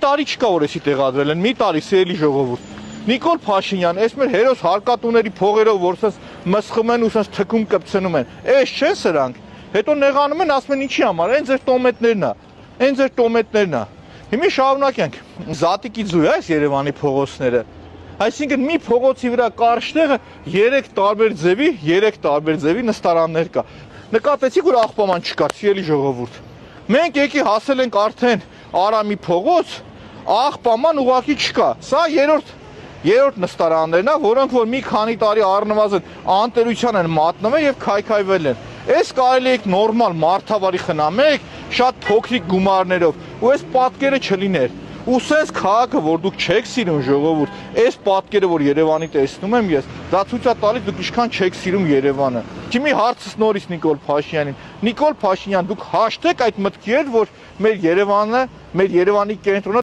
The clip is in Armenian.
տարի չկա որ էսի տեղադրել են, մի տարի սիրելի ժողովուրդ։ Նիկոլ Փաշինյան, այս մեր հերոս հարկատուների փողերով որ սենց մսխում են ու սենց թքում կպցնում են, էս չեն սրանք։ Հետո նեղանում են, ասում են ինչի համար, այն ձեր տոմետներն է, այն ձեր տոմետներն է։ Հիմա շարունակենք։ Զատիկի ձու է այս Երևանի փողոցները։ Այսինքն մի փողոցի վրա կարճ տեղը 3 տարբեր ձևի նստարաններ կա։ Նկատեցիք որ աղբաման չկա, սիրելի ժողովուրդ։ Մենք եկի հասել ենք արդեն Արամի փողոց, աղբաման ուղակի չկա։ Սա երրորդ նստարաններն է, որոնք որ մի քանի տարի առնվազն անտերության են մատնվել եւ քայքայվել են։ Այս կարելի է նորմալ մարդավարի խնամեք, շատ փոքրիկ գումարներով, ու այս պատկերը չլիներ։ Ու սենց քաղաքը, որ դուք չեք սիրում ժողովուրդ, այս պատկերը, որ Երևանի տեսնում եմ ես, դա ցույց է տալիս դուք ինչքան չեք սիրում Երևանը։ Քիմի հարցս նորից Նիկոլ Փաշինյանին։ Նիկոլ Փաշինյան, դուք հաշտեք այդ մտքի հետ, որ մեր Երևանը, մեր Երևանի կենտրոնը